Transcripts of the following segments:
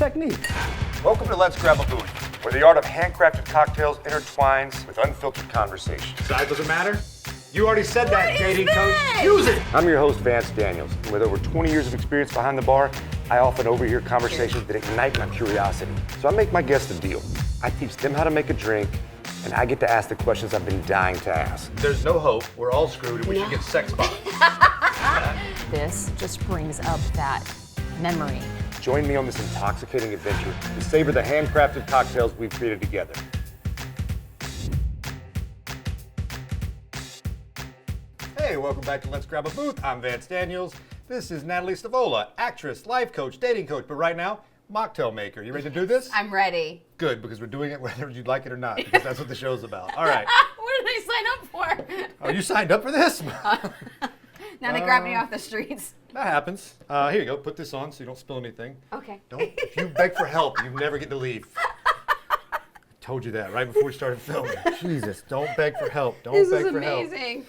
technique. Welcome to Let's Grab a Booth, where the art of handcrafted cocktails intertwines with unfiltered conversation. Size doesn't matter? You already said that, dating this? coach. Use it! I'm your host, Vance Daniels, and with over 20 years of experience behind the bar, I often overhear conversations that ignite my curiosity. So I make my guests a deal. I teach them how to make a drink, and I get to ask the questions I've been dying to ask. There's no hope. We're all screwed, and we should get sex bombs. This just brings up that memory. Join me on this intoxicating adventure to savor the handcrafted cocktails we've created together. Hey, welcome back to Let's Grab a Booth. I'm Vance Daniels. This is Natalie Stavola, actress, life coach, dating coach, but right now, mocktail maker. You ready to do this? I'm ready. Good, because we're doing it whether you'd like it or not, because that's what the show's about. All right. What did I sign up for? Oh, you signed up for this? Now they grab me off the streets. That happens. Here you go. Put this on so you don't spill anything. Okay. If you beg for help, you never get to leave. I told you that right before we started filming. Jesus, don't beg for help. Don't This beg is for help. amazing.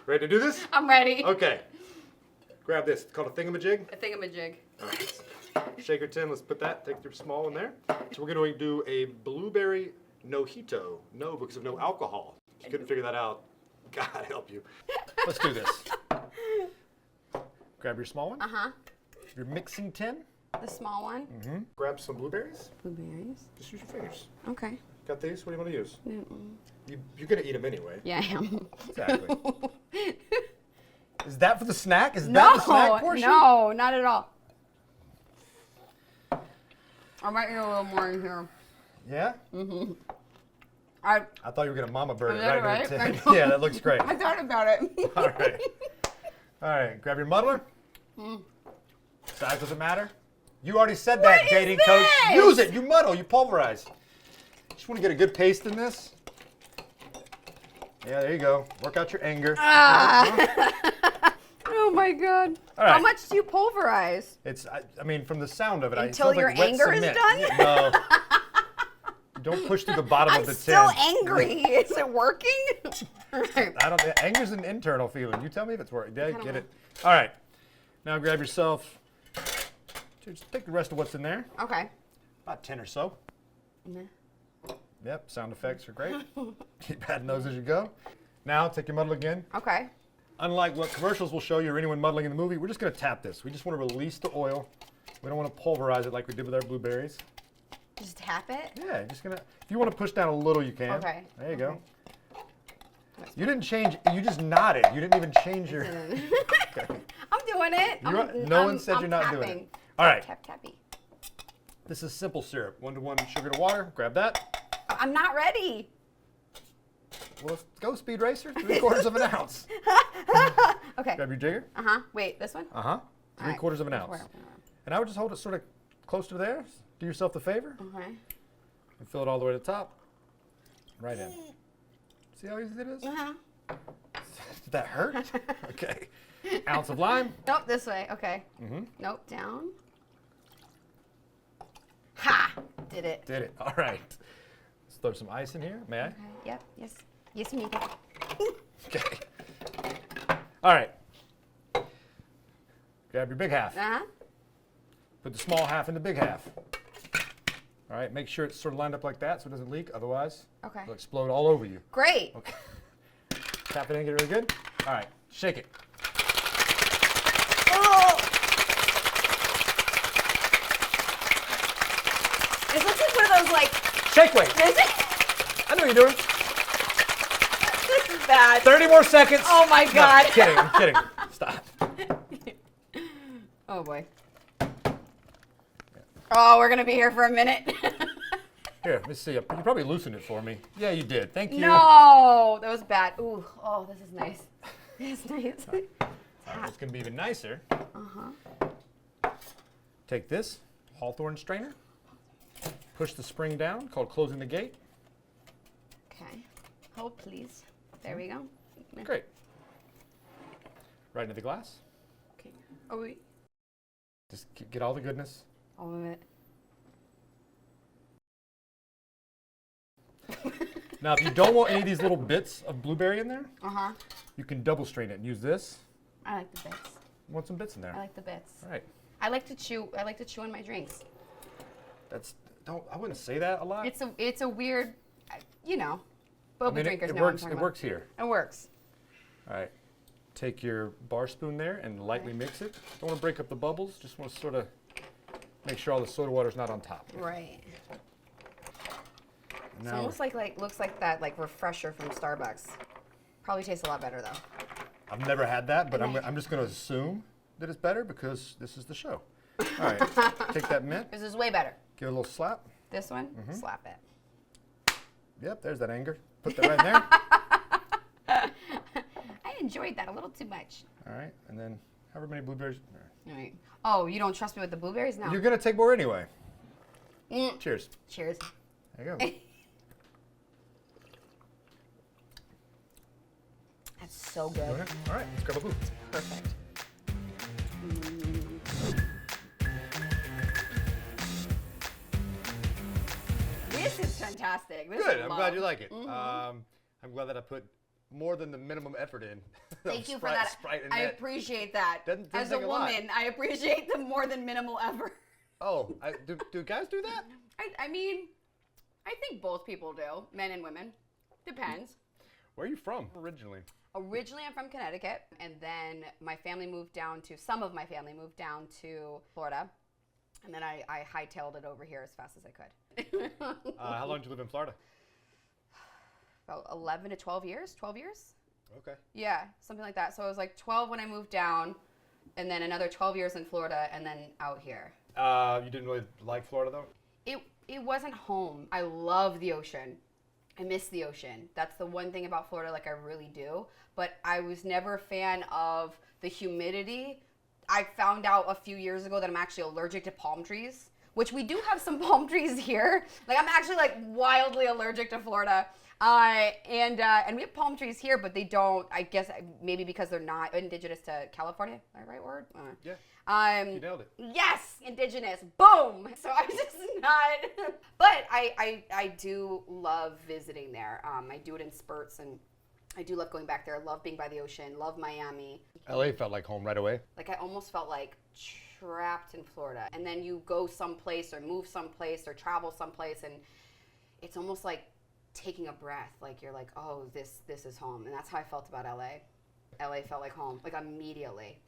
Ready to do this? I'm ready. Okay. Grab this. It's called a thingamajig. A thingamajig. All right. Shaker tin. Let's put that. Take your small one there. So we're going to do a blueberry mojito. No, because of no alcohol. If you couldn't figure that out, God help you. Let's do this. Grab your small one. Uh-huh. Your mixing tin. The small one. Grab some blueberries. Blueberries. Just use your fingers. Okay. Got these? What do you want to use? You're going to eat them anyway. Yeah, I am. Exactly. Is that for the snack? Is that the snack portion? No, not at all. I might need a little more in here. Yeah? I I thought you were going to mama bird it Is that right in the right? tin. Yeah, that looks great. I thought about it. All right. All right, grab your muddler. Size doesn't matter. You already said that, What is dating coach. this? Use it. You muddle. You pulverize. Just want to get a good paste in this. Yeah, there you go. Work out your anger. Oh my God. All right. How much do you pulverize? It's. I mean, from the sound of it, it Until sounds your like wet anger is cement. done? Yeah, no. Don't push through the bottom I'm of the still tin. angry. Is it working? I don't. Anger's an internal feeling. You tell me if it's working. Yeah, get it. All right. Now grab yourself. Just take the rest of what's in there. Okay. About 10 or so. Yep. Sound effects are great. Keep adding those as you go. Now take your muddle again. Okay. Unlike what commercials will show you or anyone muddling in the movie, we're just going to tap this. We just want to release the oil. We don't want to pulverize it like we did with our blueberries. Just tap it? Yeah, just gonna. If you want to push down a little, you can. Okay. There you go. You didn't change. You just nodded. You didn't even change your. Okay. I'm doing it. No one said you're not doing it. All right. Tap tappy. This is simple syrup. 1-to-1 sugar to water. Grab that. I'm not ready. Well, let's go, Speed Racer. 3/4 of an ounce. Okay. Grab your jigger. Wait, this one? Uh-huh. 3/4 of an ounce. And I would just hold it sort of close to there. Do yourself the favor. Okay. And fill it all the way to the top. Right in. See how easy it is? Did that hurt? Okay. Ounce of lime. Nope, this way. Okay. Nope, down. Ha! Did it. Did it. All right. Let's throw some ice in here. May I? Okay. Yep. Yes. Yes, you need it. Okay. All right. Grab your big half. Put the small half in the big half. All right. Make sure it's sort of lined up like that so it doesn't leak. Otherwise, Okay. it'll explode all over you. Great. Okay. Tap it in, get it really good. All right. Shake it. Oh! This looks like one of those, like, Shake weight. is it? I know what you're doing. This is bad. 30 more seconds. Oh my No, God. I'm kidding. I'm kidding. Stop. Oh boy. Oh, we're gonna be here for a minute. Here, let me see. You probably loosened it for me. Yeah, you did. Thank you. No, that was bad. Ooh, oh, this is nice. This is nice. All right, it's going to be even nicer. Take this Hawthorne strainer. Push the spring down, called closing the gate. Okay. Hold, please. There we go. Great. Right into the glass. Okay. Oh, wait. Just get all the goodness. All of it. Now, if you don't want any of these little bits of blueberry in there, Uh-huh. you can double strain it and use this. I like the bits. Want some bits in there. I like the bits. All right. I like to chew on my drinks. I wouldn't say that a lot. It's a weird, boba I mean, drinkers it know what I'm works. talking It about. works here. It works. All right. Take your bar spoon there and lightly mix it. Don't want to break up the bubbles. Just want to sort of make sure all the soda water's not on top. Right. And It's now almost looks like that refresher from Starbucks. Probably tastes a lot better though. I've never had that, but I'm just going to assume that it's better because this is the show. All right. Take that mint. This is way better. Give it a little slap. This one, slap it. Yep, there's that anger. Put that right there. I enjoyed that a little too much. All right, and then however many blueberries. All right. Oh, you don't trust me with the blueberries? No. You're gonna take more anyway. Mm. Cheers. Cheers. There you go. That's so good. Okay. All right, let's grab a blue. Perfect. This is fantastic. This Good. is I'm glad you like it. I'm glad that I put more than the minimum effort in. Thank you for that. Sprite and I mint. appreciate that. Doesn't As a take a lot. woman, I appreciate the more than minimal effort. Oh, do guys do that? I mean, I think both people do, men and women. Depends. Where are you from originally? Originally, I'm from Connecticut, and then some of my family moved down to Florida, and then I hightailed it over here as fast as I could. How long did you live in Florida? About 11 to 12 years, 12 years? Okay. Yeah, something like that. So I was like 12 when I moved down, and then another 12 years in Florida, and then out here. You didn't really like Florida though? It wasn't home. I love the ocean. I miss the ocean. That's the one thing about Florida, like I really do. But I was never a fan of the humidity. I found out a few years ago that I'm actually allergic to palm trees, which we do have some palm trees here. Like I'm actually wildly allergic to Florida. And we have palm trees here, but they don't, I guess maybe because they're not indigenous to California. Is that the right word? Yeah. You nailed it. Yes, indigenous. Boom. So I'm just not. But I do love visiting there. I do it in spurts, and I do love going back there. I love being by the ocean. Love Miami. LA felt like home right away. Like I almost felt like trapped in Florida. And then you go someplace or move someplace or travel someplace, and it's almost like taking a breath. Like you're like, oh, this is home. And that's how I felt about LA. LA felt like home, like immediately.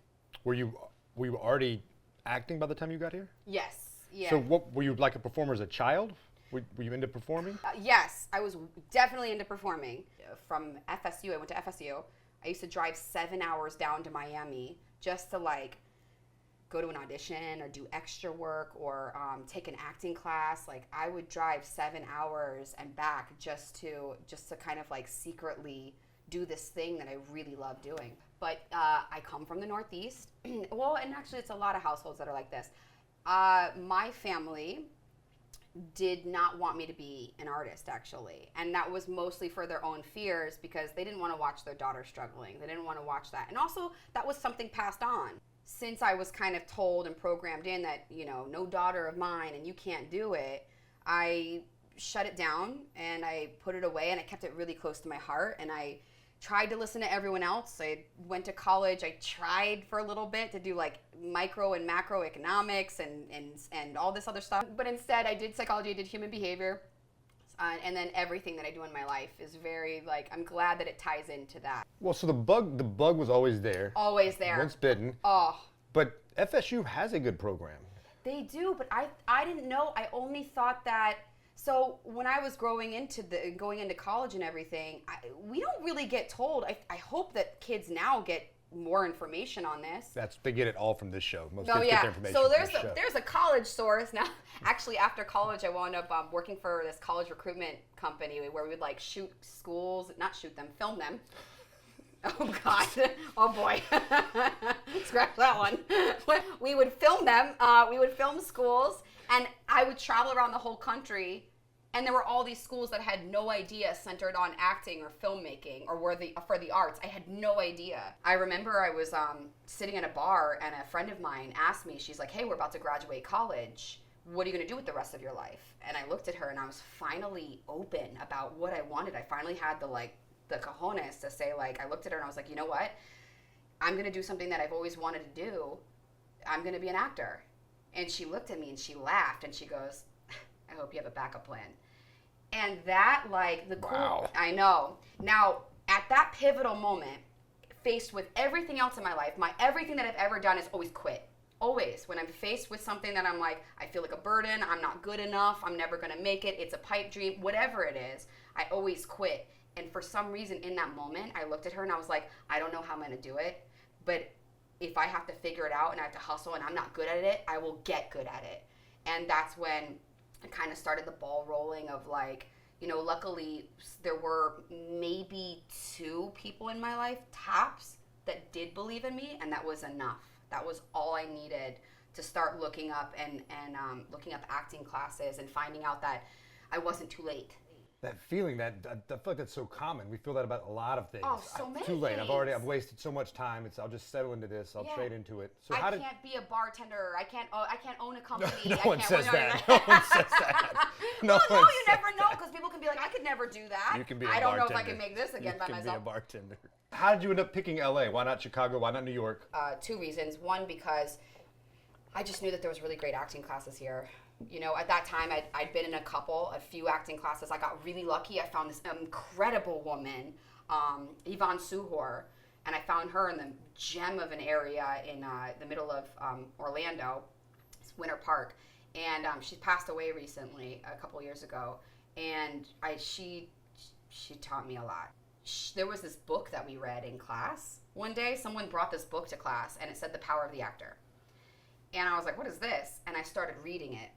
Were you already acting by the time you got here? Yes. Yeah. So what were you like a performer as a child? Were you into performing? Yes, I was definitely into performing. From FSU, I went to FSU. I used to drive 7 hours down to Miami just to go to an audition or do extra work or take an acting class. Like I would drive 7 hours and back just to kind of secretly do this thing that I really love doing. But I come from the Northeast. Well, and actually it's a lot of households that are like this. My family did not want me to be an artist, actually. And that was mostly for their own fears because they didn't want to watch their daughter struggling. They didn't want to watch that. And also, that was something passed on. Since I was kind of told and programmed in that, no daughter of mine and you can't do it, I shut it down and I put it away and I kept it really close to my heart. And I tried to listen to everyone else. I went to college. I tried for a little bit to do micro and macroeconomics and all this other stuff. But instead, I did psychology, I did human behavior. And then everything that I do in my life is very I'm glad that it ties into that. Well, so the bug was always there. Always there. Once bitten. Oh. But FSU has a good program. They do, but I didn't know. I only thought that. So when I was going into college and everything, we don't really get told. I hope that kids now get more information on this. They get it all from this show. Most Oh kids get yeah. their information So from this show. there's a college source now. Actually, after college, I wound up working for this college recruitment company where we would shoot schools, not shoot them, film them. Oh God! Oh boy! Scratch that one. We would film them. We would film schools, and I would travel around the whole country. And there were all these schools that had no idea centered on acting or filmmaking or for the arts. I had no idea. I remember I was sitting at a bar and a friend of mine asked me, she's like, hey, we're about to graduate college. What are you going to do with the rest of your life? And I looked at her and I was finally open about what I wanted. I finally had the cojones to say, I looked at her and I was like, you know what? I'm going to do something that I've always wanted to do. I'm going to be an actor. And she looked at me and she laughed and she goes, I hope you have a backup plan. And that, like, the cool, Wow. I know. Now, at that pivotal moment, faced with everything else in my life, everything that I've ever done is always quit. Always. When I'm faced with something that I'm like, I feel like a burden, I'm not good enough, I'm never going to make it, it's a pipe dream, whatever it is, I always quit. And for some reason in that moment, I looked at her and I was like, I don't know how I'm going to do it, but if I have to figure it out and I have to hustle and I'm not good at it, I will get good at it. And that's when I kind of started the ball rolling of like, you know, luckily there were maybe 2 people in my life, tops, that did believe in me, and that was enough. That was all I needed to start looking up and looking up acting classes and finding out that I wasn't too late. That feeling, I feel like that's so common. We feel that about a lot of things. Oh, so many Too late. things. I've wasted so much time. I'll just settle into this. I'll trade into it. So I can't be a bartender. I can't own a company. No I one can't, says you know, that. No one says that. Well, no, one you says never know, because people can be like, I could never do that. You can be a I don't know if I bartender. can make this again by You myself. can be a bartender. How did you end up picking LA? Why not Chicago? Why not New York? 2 reasons. One, because I just knew that there was really great acting classes here. You know, at that time, I'd been in a few acting classes. I got really lucky. I found this incredible woman, Yvonne Suhor, and I found her in the gem of an area in the middle of Orlando, Winter Park. And she passed away recently, a couple years ago. And she taught me a lot. There was this book that we read in class. One day, someone brought this book to class, and it said The Power of the Actor. And I was like, what is this? And I started reading it.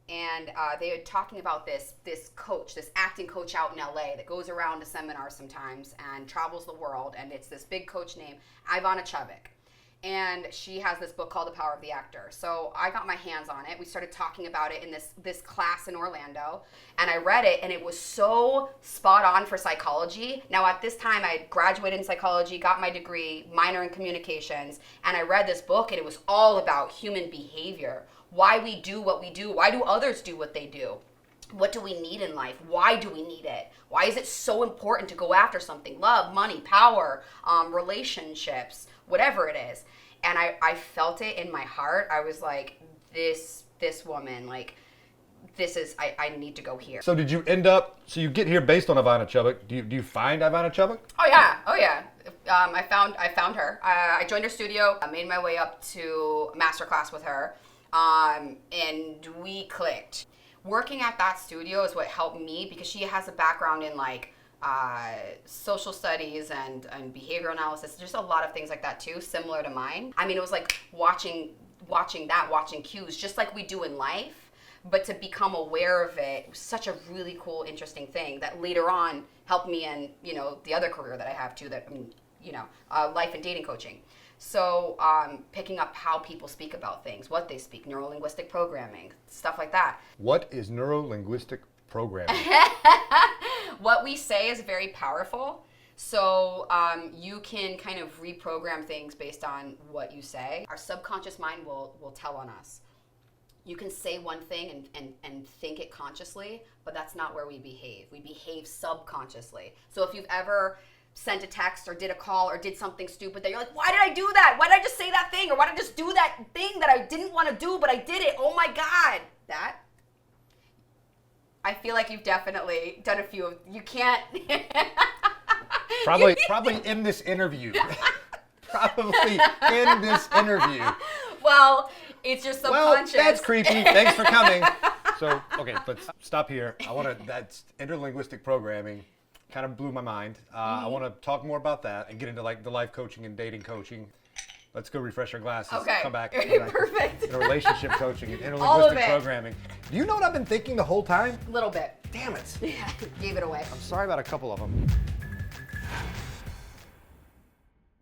And they were talking about this coach, this acting coach out in LA that goes around to seminars sometimes and travels the world. And it's this big coach named Ivana Chubbuck. And she has this book called The Power of the Actor. So I got my hands on it. We started talking about it in this class in Orlando. And I read it, and it was so spot on for psychology. Now, at this time, I graduated in psychology, got my degree, minor in communications. And I read this book, and it was all about human behavior. Why we do what we do. Why do others do what they do? What do we need in life? Why do we need it? Why is it so important to go after something? Love, money, power, relationships, whatever it is. And I felt it in my heart. I was like, this woman, like, this is, I need to go here. So did you end up, so you get here based on Ivana Chubbuck. Do you find Ivana Chubbuck? Oh yeah. I found her. I joined her studio. I made my way up to master class with her. And we clicked. Working at that studio is what helped me, because she has a background in like social studies and behavioral analysis, just a lot of things like that too, similar to mine. I mean, it was like watching cues, just like we do in life, but to become aware of it was such a really cool, interesting thing that later on helped me in, you know, the other career that I have too, that, you know, life and dating coaching. So picking up how people speak about things, what they speak, neuro-linguistic programming, stuff like that. What is neuro-linguistic programming? What we say is very powerful. So you can kind of reprogram things based on what you say. Our subconscious mind will tell on us. You can say one thing and think it consciously, but that's not where we behave. We behave subconsciously. So if you've ever sent a text or did a call or did something stupid that you're like, why did I do that? Why did I just say that thing? Or why did I just do that thing that I didn't want to do, but I did it? Oh my God. That, I feel like you've definitely done a few of, you can't. Probably in this interview. Probably in this interview. Well, it's your subconscious. Well, that's creepy. Thanks for coming. So, okay, let's stop here. That's interlinguistic programming. Kind of blew my mind. I want to talk more about that and get into like the life coaching and dating coaching. Let's go refresh our glasses. Okay. Come back. Perfect. And relationship coaching and All of interlinguistic it. programming. Do you know what I've been thinking the whole time? Little bit. Damn it. Gave it away. I'm sorry about a couple of them.